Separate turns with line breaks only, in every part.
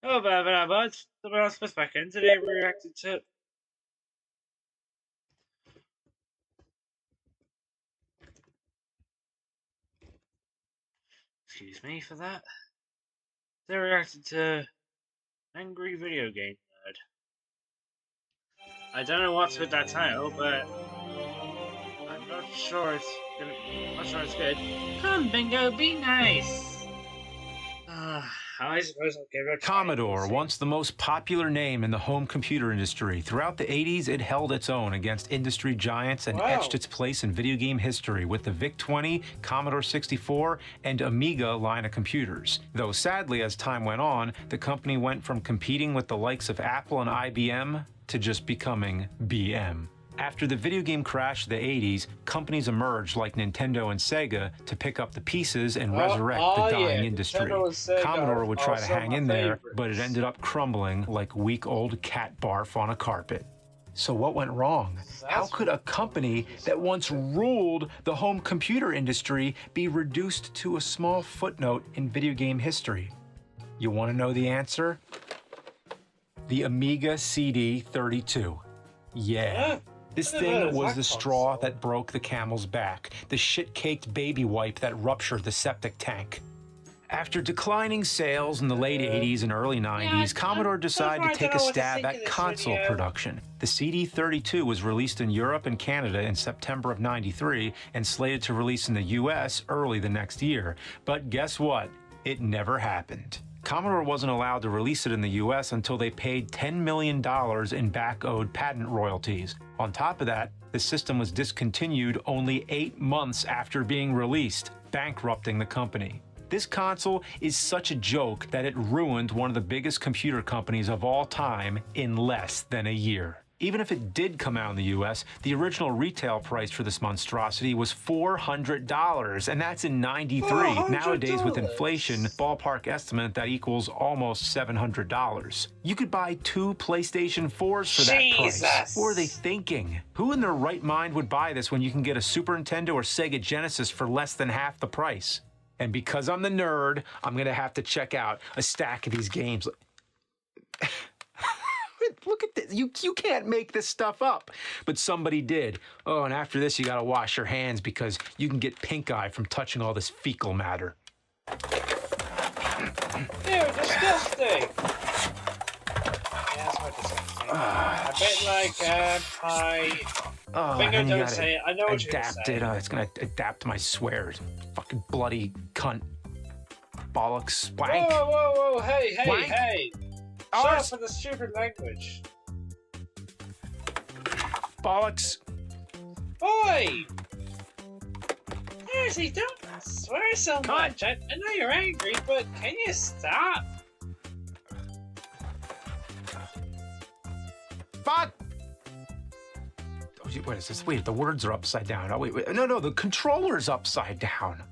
Oh, but the last was back in today reacted to. Excuse me for that. They reacted to Angry Video Game Nerd. I don't know what's with that title, but I'm not sure it's good. Come, Bingo, be nice. I suppose I'll give it a try.
Commodore, once the most popular name in the home computer industry, throughout the 80s it held its own against industry giants and etched its place in video game history with the VIC-20, Commodore 64, and Amiga line of computers. Though sadly, as time went on, the company went from competing with the likes of Apple and IBM to just becoming BM. After the video game crash of the 80s, companies emerged like Nintendo and Sega to pick up the pieces and resurrect the dying industry. Commodore would try to hang in there, but it ended up crumbling like week-old cat barf on a carpet. So what went wrong? How could a company that once ruled the home computer industry be reduced to a small footnote in video game history? You want to know the answer? The Amiga CD32. Yeah. This thing was the straw that broke the camel's back, the shit-caked baby wipe that ruptured the septic tank. After declining sales in the late 80s and early 90s, Commodore decided to take a stab at console production. The CD32 was released in Europe and Canada in September of '93 and slated to release in the US early the next year. But guess what? It never happened. Commodore wasn't allowed to release it in the US until they paid $10 million in back-owed patent royalties. On top of that, the system was discontinued only 8 months after being released, bankrupting the company. This console is such a joke that it ruined one of the biggest computer companies of all time in less than a year. Even if it did come out in the US, the original retail price for this monstrosity was $400, and that's in '93. Nowadays, with inflation, ballpark estimate that equals almost $700. You could buy 2 PlayStation 4s for that price. What are they thinking? Who in their right mind would buy this when you can get a Super Nintendo or Sega Genesis for less than half the price? And because I'm the nerd, I'm gonna have to check out a stack of these games. Look at this. You can't make this stuff up. But somebody did. Oh, and after this, you gotta wash your hands because you can get pink eye from touching all this fecal matter.
Ew, disgusting! Yeah, that's what disgusting. A bit like pie.
Oh,
Bingo,
and you
don't
gotta
say it. I know what you're gonna
adapt
say.
it. It's gonna adapt to my swears. Fucking bloody cunt. Bollocks. Wank.
Whoa, whoa, whoa, hey, hey,
Wank.
hey!
Oh,
Shut up for the stupid language.
Bollocks.
Oi! Seriously, don't swear so much. I know you're angry, but can you stop?
Fuck! Oh, what is this? Wait, the words are upside down. Oh, wait. No, the controller's upside down.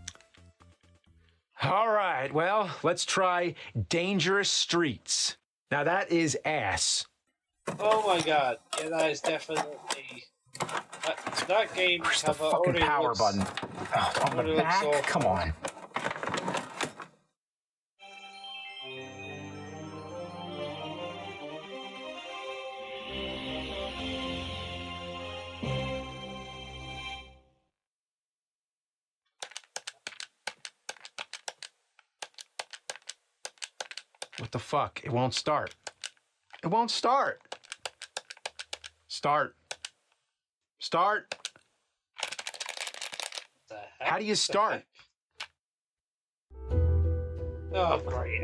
All right, well, let's try Dangerous Streets. Now that is ass.
Oh my god, yeah, that is definitely... That game
Push the
cover
fucking
already
power
looks,
button. Oh, on the
already looks
back?
awful.
Come on. What the fuck? It won't start. It won't start. Start. Start.
The heck?
How do you start?
Oh, great.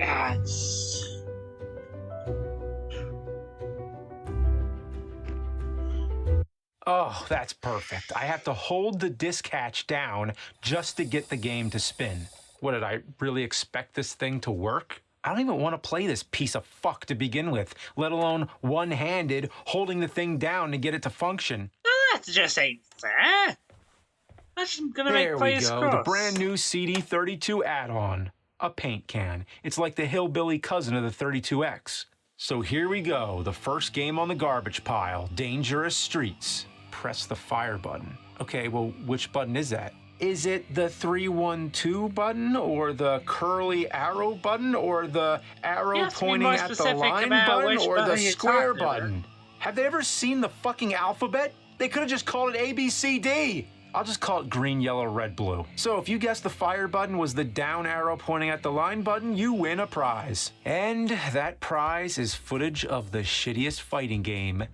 Oh, that's perfect. I have to hold the disk hatch down just to get the game to spin. What, did I really expect this thing to work? I don't even want to play this piece of fuck to begin with, let alone one-handed holding the thing down to get it to function.
That just ain't fair. That's gonna make
There we
players
go,
cross.
the brand new CD32 add-on. A paint can. It's like the hillbilly cousin of the 32X. So here we go, the first game on the garbage pile, Dangerous Streets. Press the fire button. Okay, well, which button is that? Is it the 3-1-2 button, or the curly arrow button, or the arrow pointing at the line button, or the square button? Have they ever seen the fucking alphabet? They could have just called it ABCD. I'll just call it green, yellow, red, blue. So if you guessed the fire button was the down arrow pointing at the line button, you win a prize. And that prize is footage of the shittiest fighting game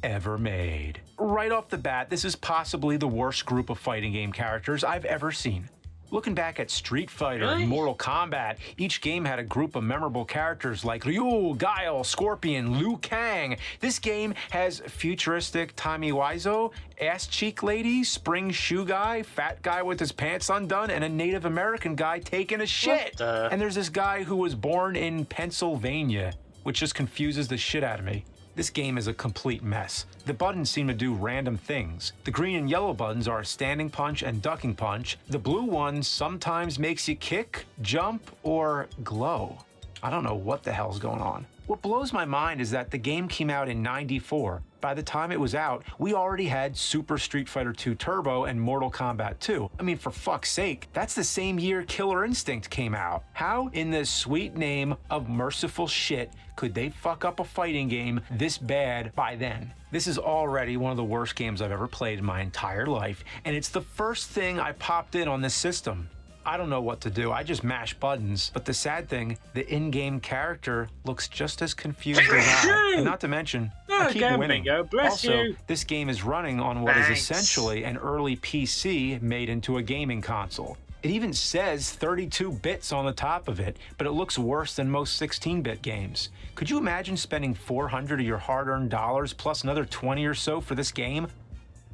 ever made. Right off the bat, this is possibly the worst group of fighting game characters I've ever seen. Looking back at Street Fighter and Mortal Kombat, each game had a group of memorable characters like Ryu, Guile, Scorpion, Liu Kang. This game has futuristic Tommy Wiseau, ass cheek lady, spring shoe guy, fat guy with his pants undone, and a Native American guy taking a shit. And there's this guy who was born in Pennsylvania, which just confuses the shit out of me. This game is a complete mess. The buttons seem to do random things. The green and yellow buttons are standing punch and ducking punch. The blue one sometimes makes you kick, jump, or glow. I don't know what the hell's going on. What blows my mind is that the game came out in '94. By the time it was out, we already had Super Street Fighter 2 Turbo and Mortal Kombat 2. I mean, for fuck's sake, that's the same year Killer Instinct came out. How in the sweet name of merciful shit could they fuck up a fighting game this bad by then? This is already one of the worst games I've ever played in my entire life, and it's the first thing I popped in on this system. I don't know what to do. I just mash buttons. But the sad thing, the in-game character looks just as confused as I. And not to mention, I keep winning.
Bingo. Bless
also,
you.
this game is running on what is essentially an early PC made into a gaming console. It even says 32 bits on the top of it, but it looks worse than most 16-bit games. Could you imagine spending $400 of your hard-earned dollars plus another 20 or so for this game?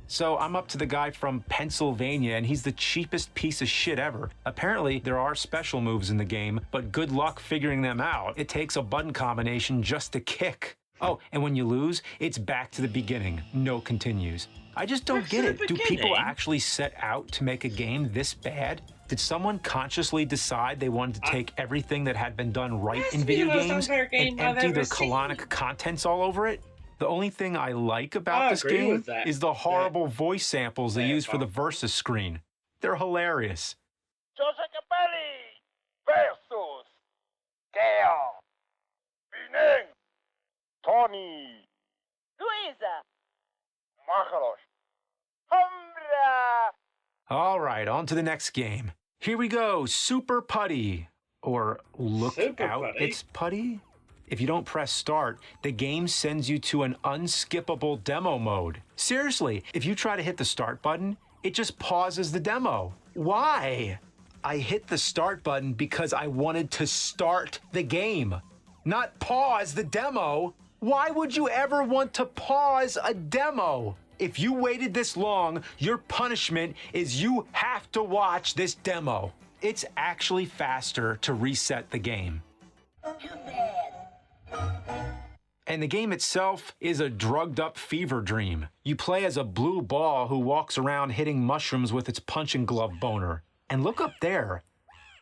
So I'm up to the guy from Pennsylvania, and he's the cheapest piece of shit ever. Apparently, there are special moves in the game, but good luck figuring them out. It takes a button combination just to kick. Oh, and when you lose, it's back to the beginning. No continues. I just don't get it. Do people actually set out to make a game this bad? Did someone consciously decide they wanted to take everything that had been done right in video games and empty their colonic contents all over it? The only thing I like about this game is the horrible voice samples they use for the versus screen. They're hilarious.
Joseph Capelli versus Gale, Bining, Tony, Luisa, Marcos, Humbra.
All right, on to the next game. Here we go, Super Putty. Or Look Out, It's Putty? If you don't press start, the game sends you to an unskippable demo mode. Seriously, if you try to hit the start button, it just pauses the demo. Why? I hit the start button because I wanted to start the game, not pause the demo. Why would you ever want to pause a demo? If you waited this long, your punishment is you have to watch this demo. It's actually faster to reset the game. And the game itself is a drugged-up fever dream. You play as a blue ball who walks around hitting mushrooms with its punching glove boner. And look up there.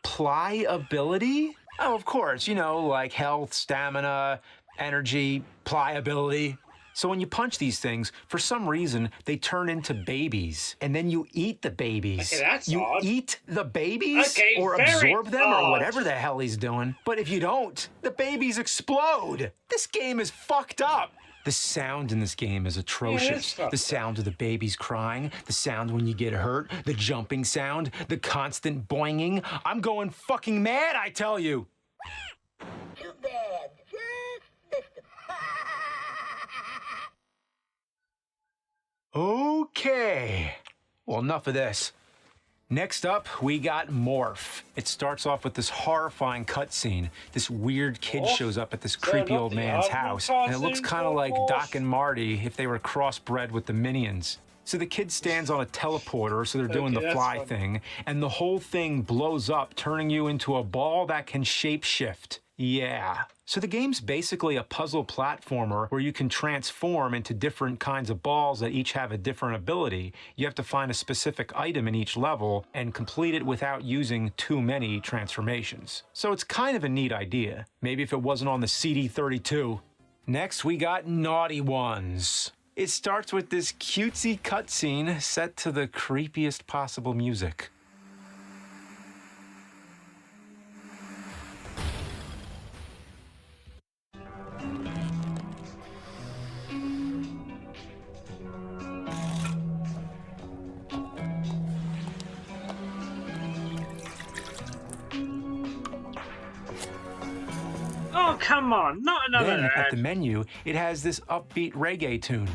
Pliability? Oh, of course, you know, like health, stamina, energy, pliability. So when you punch these things, for some reason, they turn into babies. And then you eat the babies.
Okay, that's
you
odd.
eat the babies?
Okay,
or
very
absorb them
odd.
or whatever the hell he's doing. But if you don't, the babies explode. This game is fucked up. The sound in this game is atrocious. The sound of the babies crying, the sound when you get hurt, the jumping sound, the constant boinging. I'm going fucking mad, I tell you.
Too bad.
Okay. Well, enough of this. Next up, we got Morph. It starts off with this horrifying cutscene. This weird kid shows up at this creepy old man's house, and it looks kind of like Doc and Marty if they were crossbred with the Minions. So the kid stands on a teleporter, so they're doing the fly thing, and the whole thing blows up, turning you into a ball that can shapeshift. Yeah. So the game's basically a puzzle platformer where you can transform into different kinds of balls that each have a different ability. You have to find a specific item in each level and complete it without using too many transformations. So it's kind of a neat idea. Maybe if it wasn't on the CD32. Next, we got Naughty Ones. It starts with this cutesy cutscene set to the creepiest possible music.
Oh, come on, not another
Then at
ad.
the menu, it has this upbeat reggae tune.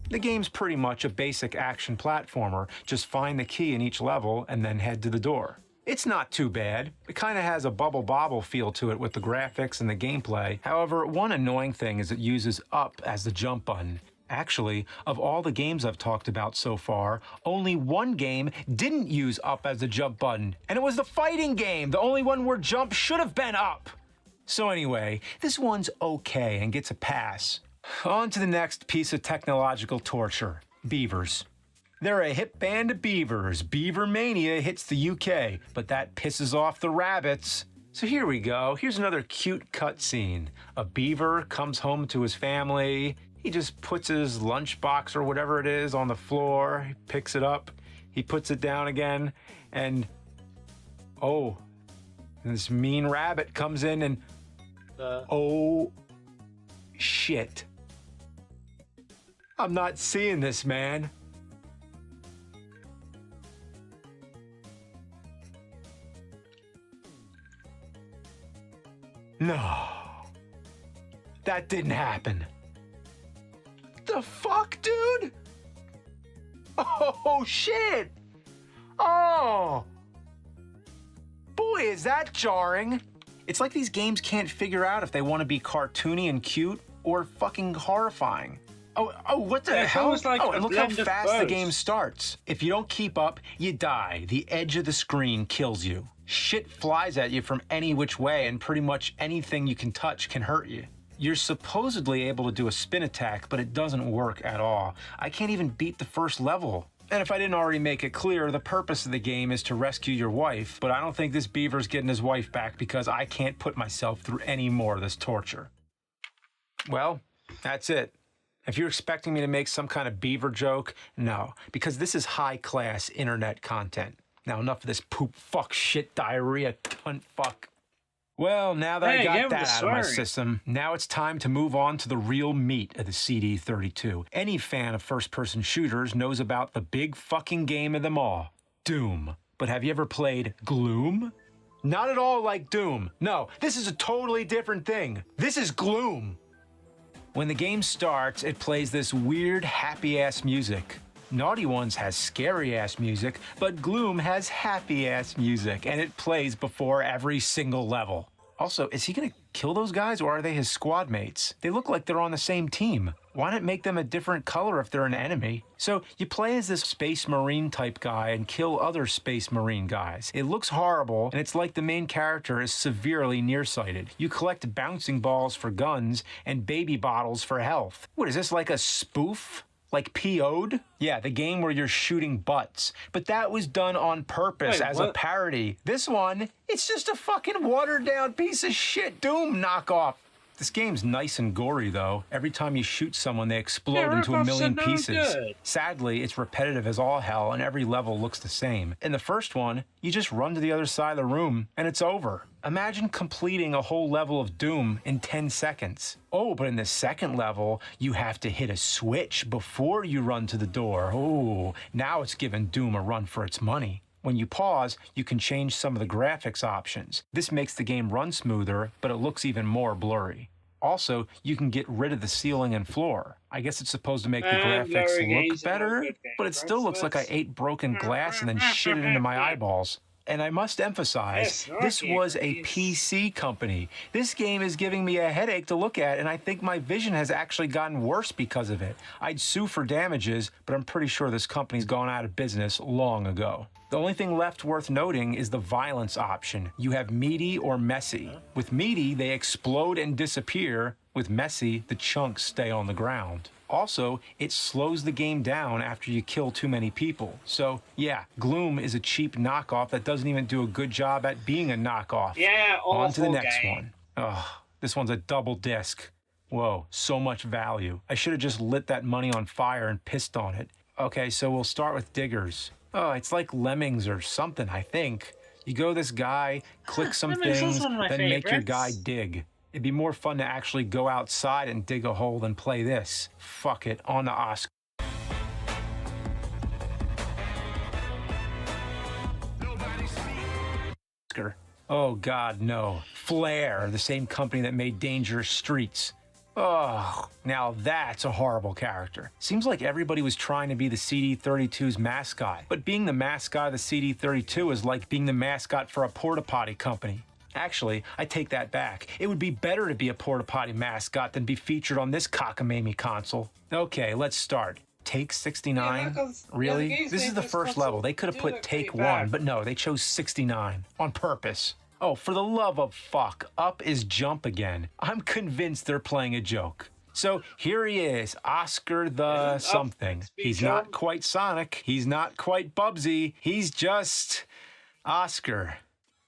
The game's pretty much a basic action platformer. Just find the key in each level and then head to the door. It's not too bad. It kind of has a Bubble Bobble feel to it with the graphics and the gameplay. However, one annoying thing is it uses up as the jump button. Actually, of all the games I've talked about so far, only one game didn't use up as the jump button, and it was the fighting game, the only one where jump should have been up. So anyway, this one's okay and gets a pass. On to the next piece of technological torture, beavers. They're a hip band of beavers. Beaver Mania hits the UK, but that pisses off the rabbits. So here we go. Here's another cute cutscene. A beaver comes home to his family. He just puts his lunchbox or whatever it is on the floor. He picks it up. He puts it down again. And, oh, this mean rabbit comes in and, oh, shit. I'm not seeing this, man. No. That didn't happen. The fuck, dude? Oh, shit. Oh. Boy, is that jarring. It's like these games can't figure out if they want to be cartoony and cute or fucking horrifying. Oh, what the hell?
Like
and look how
blend of
fast the
both.
game starts. If you don't keep up, you die. The edge of the screen kills you. Shit flies at you from any which way, and pretty much anything you can touch can hurt you. You're supposedly able to do a spin attack, but it doesn't work at all. I can't even beat the first level. And if I didn't already make it clear, the purpose of the game is to rescue your wife, but I don't think this beaver's getting his wife back because I can't put myself through any more of this torture. Well, that's it. If you're expecting me to make some kind of beaver joke, no, because this is high-class internet content. Now, enough of this poop, fuck, shit, diarrhea, cunt, fuck. Well, now that I got that out of my system, now it's time to move on to the real meat of the CD32. Any fan of first-person shooters knows about the big fucking game of them all, Doom. But have you ever played Gloom? Not at all like Doom. No, this is a totally different thing. This is Gloom. When the game starts, it plays this weird, happy-ass music. Naughty Ones has scary-ass music, but Gloom has happy-ass music, and it plays before every single level. Also, is he gonna kill those guys, or are they his squad mates? They look like they're on the same team. Why not make them a different color if they're an enemy? So you play as this Space Marine type guy and kill other Space Marine guys. It looks horrible, and it's like the main character is severely nearsighted. You collect bouncing balls for guns and baby bottles for health. What is this, like a spoof? Like PO'd? Yeah, the game where you're shooting butts. But that was done on purpose as a parody. This one, it's just a fucking watered-down piece of shit Doom knockoff. This game's nice and gory, though. Every time you shoot someone, they explode into a million pieces. Sadly, it's repetitive as all hell, and every level looks the same. In the first one, you just run to the other side of the room, and it's over. Imagine completing a whole level of Doom in 10 seconds. Oh, but in the second level, you have to hit a switch before you run to the door. Oh, now it's giving Doom a run for its money. When you pause, you can change some of the graphics options. This makes the game run smoother, but it looks even more blurry. Also, you can get rid of the ceiling and floor. I guess it's supposed to make the graphics look better, but it still looks like I ate broken glass and then shit it into my eyeballs. And I must emphasize, this was a PC company. This game is giving me a headache to look at, and I think my vision has actually gotten worse because of it. I'd sue for damages, but I'm pretty sure this company's gone out of business long ago. The only thing left worth noting is the violence option. You have meaty or messy. With meaty, they explode and disappear. With messy, the chunks stay on the ground. Also, it slows the game down after you kill too many people. So, yeah, Gloom is a cheap knockoff that doesn't even do a good job at being a knockoff.
Yeah,
on to the next one. Ugh, this one's a double disc. Whoa, so much value. I should have just lit that money on fire and pissed on it. Okay, so we'll start with Diggers. Oh, it's like Lemmings or something, I think. You go this guy, click some things, then make your guy dig. It'd be more fun to actually go outside and dig a hole than play this. Fuck it, on to Oscar. Oh, God, no. Flare, the same company that made Dangerous Streets. Oh, now that's a horrible character. Seems like everybody was trying to be the CD32's mascot, but being the mascot of the CD32 is like being the mascot for a porta potty company. Actually, I take that back. It would be better to be a porta potty mascot than be featured on this cockamamie console. Okay, let's start. Take 69? Really? This is the first level. They could have put Take 1, but no, they chose 69 on purpose. Oh, for the love of fuck, up is jump again. I'm convinced they're playing a joke. So here he is, Oscar the something. He's not quite Sonic. He's not quite Bubsy. He's just Oscar.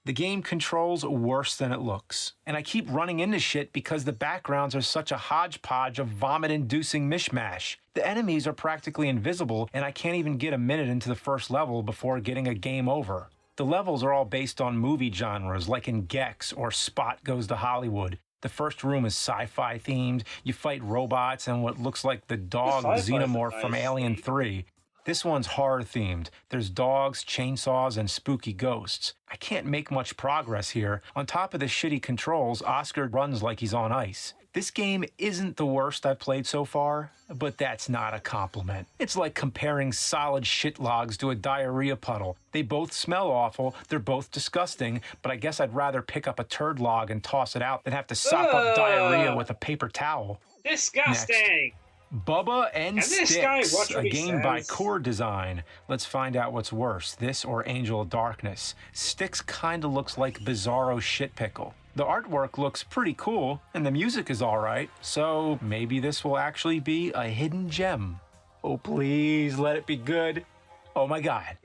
The game controls worse than it looks. And I keep running into shit because the backgrounds are such a hodgepodge of vomit-inducing mishmash. The enemies are practically invisible, and I can't even get a minute into the first level before getting a game over. The levels are all based on movie genres, like in Gex or Spot Goes to Hollywood. The first room is sci-fi themed. You fight robots and what looks like the dog xenomorph from Alien 3. This one's horror themed. There's dogs, chainsaws, and spooky ghosts. I can't make much progress here. On top of the shitty controls, Oscar runs like he's on ice. This game isn't the worst I've played so far, but that's not a compliment. It's like comparing solid shit logs to a diarrhea puddle. They both smell awful, they're both disgusting, but I guess I'd rather pick up a turd log and toss it out than have to sop up diarrhea with a paper towel.
Disgusting!
Next. Bubba and Sticks, a game by
says.
Core Design. Let's find out what's worse, this or Angel of Darkness. Sticks kinda looks like Bizarro Shit Pickle. The artwork looks pretty cool, and the music is alright, so maybe this will actually be a hidden gem. Oh, please let it be good. Oh my god.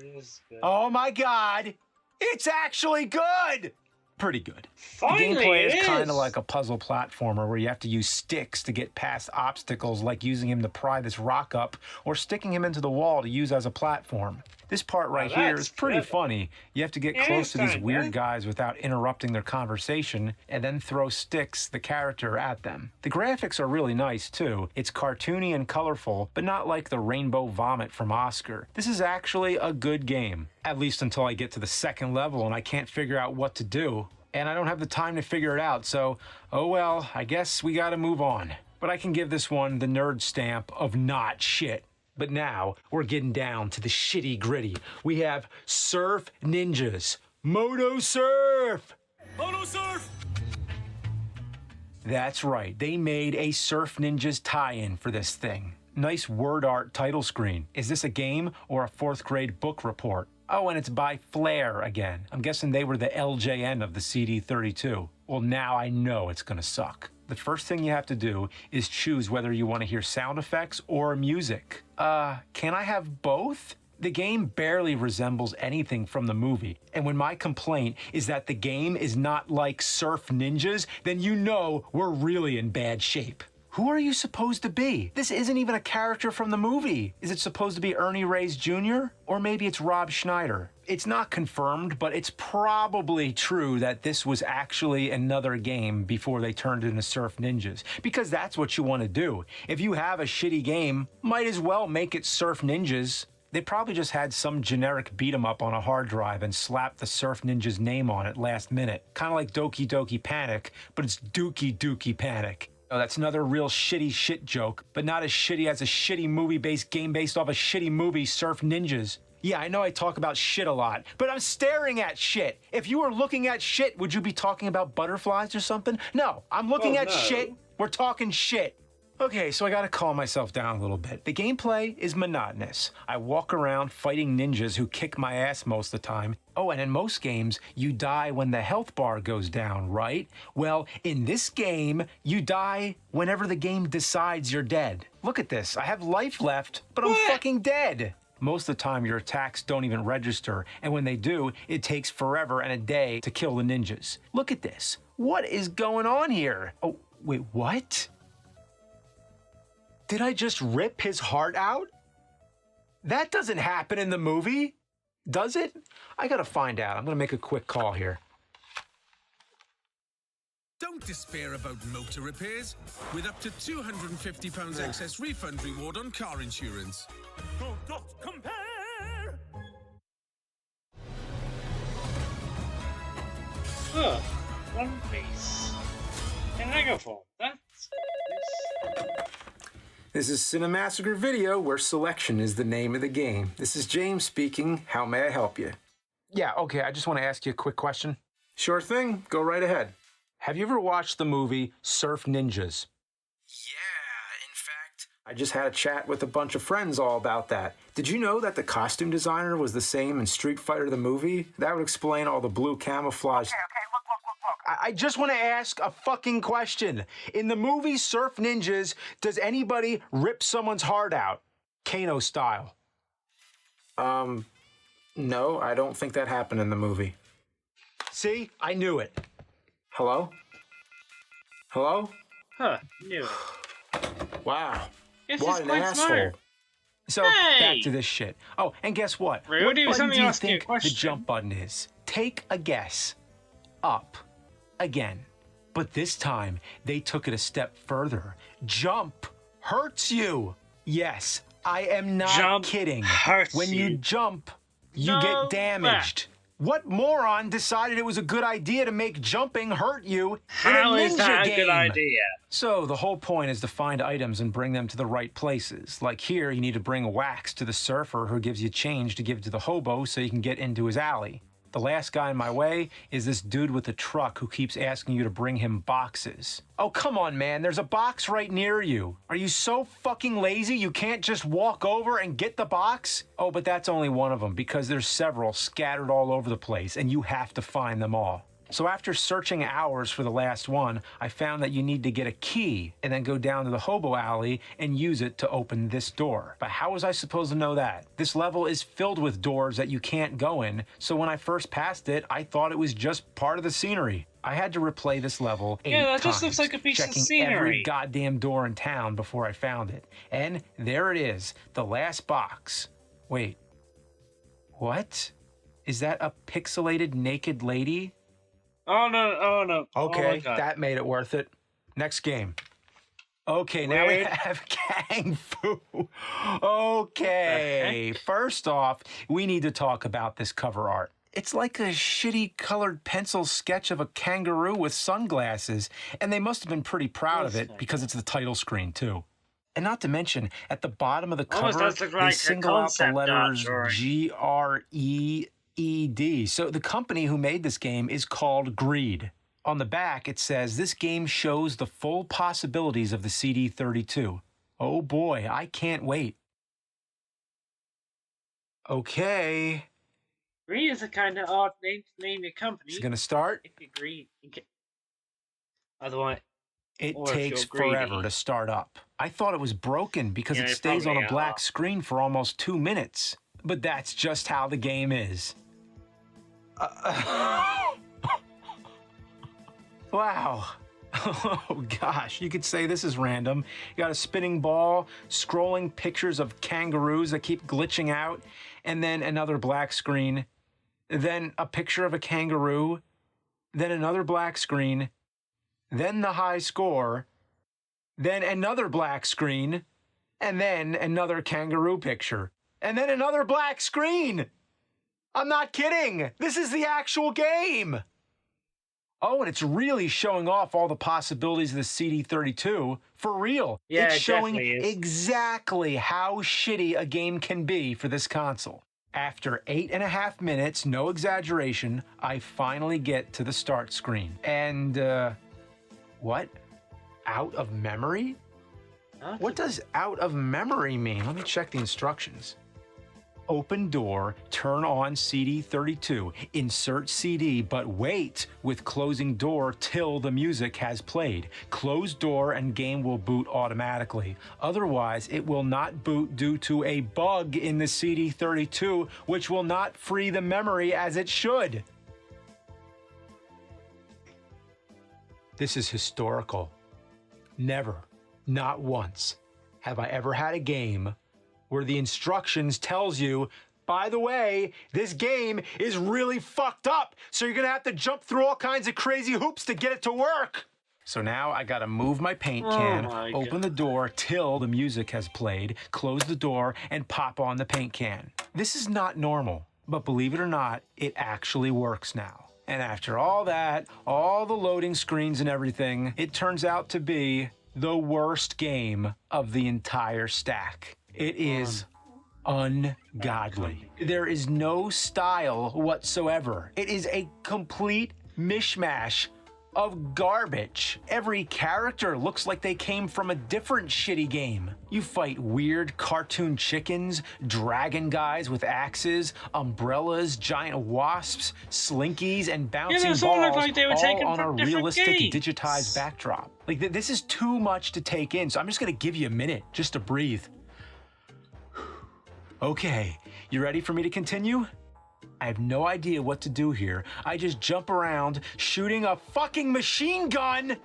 Oh my god! It's actually good! Pretty good.
Finally,
the gameplay
it
is kind of
is.
like a puzzle platformer where you have to use sticks to get past obstacles, like using him to pry this rock up or sticking him into the wall to use as a platform. This part right here
that's
is pretty
clever.
funny. You have to get
Yeah,
close to these
kinda.
weird guys without interrupting their conversation and then throw Sticks, the character, at them. The graphics are really nice too. It's cartoony and colorful, but not like the rainbow vomit from Oscar. This is actually a good game, at least until I get to the second level and I can't figure out what to do. And I don't have the time to figure it out, so, oh well, I guess we gotta move on. But I can give this one the nerd stamp of not shit. But now, we're getting down to the shitty gritty. We have Surf Ninjas. Moto Surf!
Moto Surf!
That's right, they made a Surf Ninjas tie-in for this thing. Nice word art title screen. Is this a game or a 4th grade book report? Oh, and it's by Flare again. I'm guessing they were the LJN of the CD32. Well, now I know it's gonna suck. The first thing you have to do is choose whether you want to hear sound effects or music. Can I have both? The game barely resembles anything from the movie, and when my complaint is that the game is not like Surf Ninjas, then you know we're really in bad shape. Who are you supposed to be? This isn't even a character from the movie. Is it supposed to be Ernie Reyes Jr.? Or maybe it's Rob Schneider? It's not confirmed, but it's probably true that this was actually another game before they turned into Surf Ninjas, because that's what you want to do. If you have a shitty game, might as well make it Surf Ninjas. They probably just had some generic beat 'em up on a hard drive and slapped the Surf Ninjas name on it last minute. Kind of like Doki Doki Panic, but it's Dookie Dookie Panic. Oh, that's another real shitty shit joke, but not as shitty as a shitty movie-based game based off a shitty movie, Surf Ninjas. Yeah, I know I talk about shit a lot, but I'm staring at shit. If you were looking at shit, would you be talking about butterflies or something? No, I'm looking at shit. We're talking shit. Okay, so I gotta calm myself down a little bit. The gameplay is monotonous. I walk around fighting ninjas who kick my ass most of the time. Oh, and in most games, you die when the health bar goes down, right? Well, in this game, you die whenever the game decides you're dead. Look at this. I have life left, but I'm fucking dead. Most of the time, your attacks don't even register, and when they do, it takes forever and a day to kill the ninjas. Look at this. What is going on here? Oh, wait, what? Did I just rip his heart out? That doesn't happen in the movie, does it? I gotta find out. I'm gonna make a quick call here.
Don't despair about motor repairs. With up to £250 excess refund reward on car insurance.
Compare!
Oh, One Piece. In Lego form. That's nice.
This is Cinemassacre Video, where selection is the name of the game. This is James speaking. How may I help you? Yeah, okay, I just want to ask you a quick question. Sure thing. Go right ahead. Have you ever watched the movie Surf Ninjas? Yeah, in fact, I just had a chat with a bunch of friends all about that. Did you know that the costume designer was the same in Street Fighter the movie? That would explain all the blue camouflage. Okay, look. I just want to ask a fucking question. In the movie Surf Ninjas, does anybody rip someone's heart out? Kano style. No, I don't think that happened in the movie. See? I knew it. Hello? Hello?
Huh, knew it.
Wow.
This
what
is
an
quite
asshole.
smart.
So,
Hey!
back to this shit. Oh, and guess what?
Rudy,
What
was
button
something
do you
else to your
think the
question?
jump button is? Take a guess. Up. Again. But this time, they took it a step further. Jump hurts you. Yes, I am not
Jump
kidding.
hurts
when
you.
you jump, you
No
get damaged. What moron decided it was a good idea to make jumping hurt you
How
in a ninja
is that a
game?
good idea?
So the whole point is to find items and bring them to the right places. Like here, you need to bring wax to the surfer who gives you change to give to the hobo so you can get into his alley. The last guy in my way is this dude with the truck who keeps asking you to bring him boxes. Oh, come on, man. There's a box right near you. Are you so fucking lazy you can't just walk over and get the box? Oh, but that's only one of them because there's several scattered all over the place and you have to find them all. So after searching hours for the last one, I found that you need to get a key and then go down to the hobo alley and use it to open this door. But how was I supposed to know that? This level is filled with doors that you can't go in, so when I first passed it, I thought it was just part of the scenery. I had to replay this level 8
Yeah, that
times,
just looks like a piece of
checking
scenery.
every goddamn door in town before I found it. And there it is, the last box. Wait, what? Is that a pixelated naked lady?
Oh no.
Okay,
Oh my God.
that made it worth it. Next game. Okay, now we
Weird.
have Kung Fu. Okay, first off, we need to talk about this cover art. It's like a shitty colored pencil sketch of a kangaroo with sunglasses, and they must have been pretty proud of it because it's the title screen, too. And not to mention, at the bottom of the
Almost
cover,
does look
they
like a
single out the
concept art
letters
drawing.
GREED. So the company who made this game is called Greed. On the back, it says, this game shows the full possibilities of the CD32. Oh boy, I can't wait. Okay.
Greed is a kind of odd name to name your company.
Is it gonna start?
If you greed. Otherwise,
It
Or if
takes
you're greedy.
forever to start up. I thought it was broken because
Yeah,
it
it
stays on a
probably
black
are.
screen for almost 2 minutes. But that's just how the game is. Wow. Oh gosh, you could say this is random. You got a spinning ball, scrolling pictures of kangaroos that keep glitching out, and then another black screen, then a picture of a kangaroo, then another black screen, then the high score, then another black screen, and then another kangaroo picture, and then another black screen. I'm not kidding. This is the actual game. Oh, and it's really showing off all the possibilities of the CD32. For real.
Yeah,
it's
it
showing
definitely is.
exactly how shitty a game can be for this console. After 8.5 minutes, no exaggeration, I finally get to the start screen. And, what? Out of memory? What does out of memory mean? Let me check the instructions. Open door, turn on CD32, insert CD, but wait with closing door till the music has played. Close door and game will boot automatically. Otherwise, it will not boot due to a bug in the CD32, which will not free the memory as it should. This is historical. Never, not once, have I ever had a game where the instructions tells you, by the way, this game is really fucked up, so you're gonna have to jump through all kinds of crazy hoops to get it to work. So now I gotta move my paint can,
my
open the door till the music has played, close the door, and pop on the paint can. This is not normal, but believe it or not, it actually works now. And after all that, all the loading screens and everything, it turns out to be the worst game of the entire stack. It is ungodly. There is no style whatsoever. It is a complete mishmash of garbage. Every character looks like they came from a different shitty game. You fight weird cartoon chickens, dragon guys with axes, umbrellas, giant wasps, slinkies, and bouncing
those
balls,
all look like they were taken
all on a
from different
realistic
games.
digitized backdrop. Like, this is too much to take in, so I'm just gonna give you a minute just to breathe. Okay, you ready for me to continue? I have no idea what to do here. I just jump around shooting a fucking machine gun.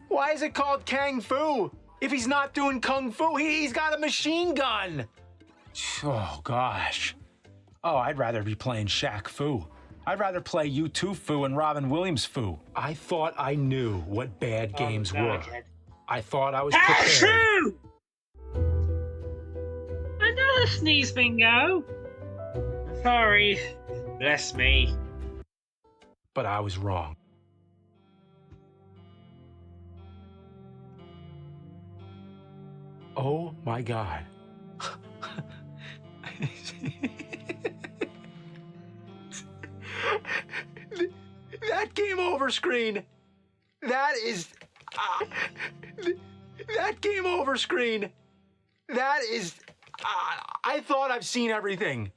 Why is it called Kung Fu? If he's not doing Kung Fu, he's got a machine gun. Oh, gosh. Oh, I'd rather be playing Shaq Fu. I'd rather play U2 Fu and Robin Williams Fu. I thought I knew what bad games were. I thought I was prepared.
Achoo! Another sneeze, Bingo. Sorry. Bless me.
But I was wrong. Oh my God. That game over screen. That is. That game over screen. That is. I thought I've seen everything.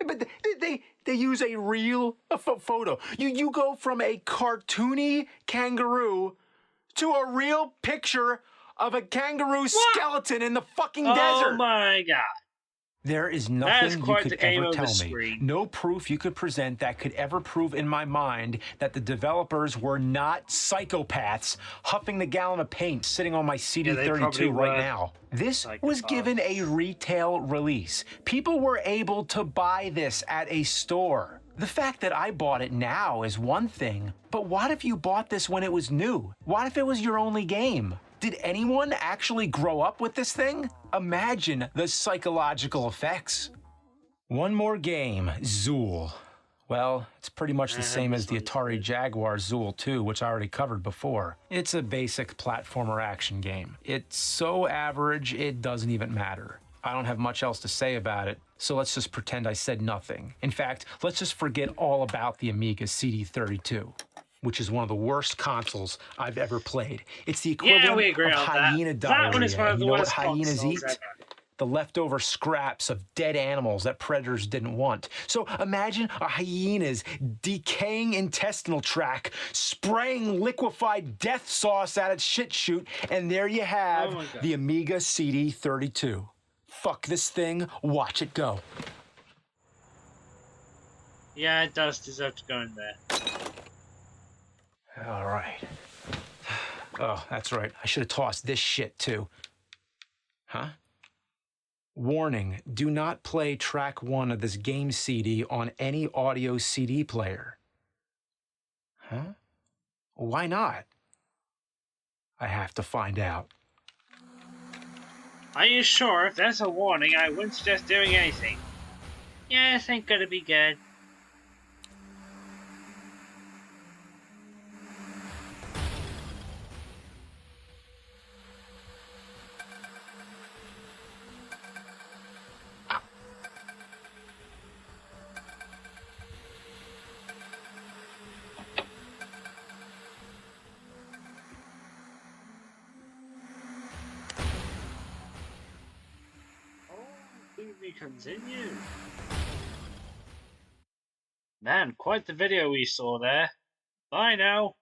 But they use a real photo. You go from a cartoony kangaroo to a real picture of a kangaroo skeleton in the fucking desert.
Oh my God.
There is
That is
nothing you
quite
could
the game
ever
over
tell me.
screen.
No proof you could present that could ever prove in my mind that the developers were not psychopaths huffing the gallon of paint sitting on my CD32
probably
right
were
now. This was given a retail release. People were able to buy this at a store. The fact that I bought it now is one thing, but what if you bought this when it was new? What if it was your only game? Did anyone actually grow up with this thing? Imagine the psychological effects. One more game, Zool. Well, it's pretty much the same as the Atari Jaguar Zool 2, which I already covered before. It's a basic platformer action game. It's so average, it doesn't even matter. I don't have much else to say about it, so let's just pretend I said nothing. In fact, let's just forget all about the Amiga CD32. Which is one of the worst consoles I've ever played. It's the equivalent of hyena diarrhea.
That one is one of the
you know what
worst
hyenas
consoles
eat?
ever.
The leftover scraps of dead animals that predators didn't want. So imagine a hyena's decaying intestinal tract spraying liquefied death sauce at its shit chute, and there you have the Amiga CD32. Fuck this thing, watch it go.
Yeah, it does deserve to go in there.
All right. Oh, that's right. I should have tossed this shit too. Huh? Warning, do not play track 1 of this game CD on any audio CD player. Huh? Why not? I have to find out.
Are you sure? If that's a warning, I wouldn't suggest doing anything. Yeah, this ain't gonna be good. We continue. Man, quite the video we saw there. Bye now.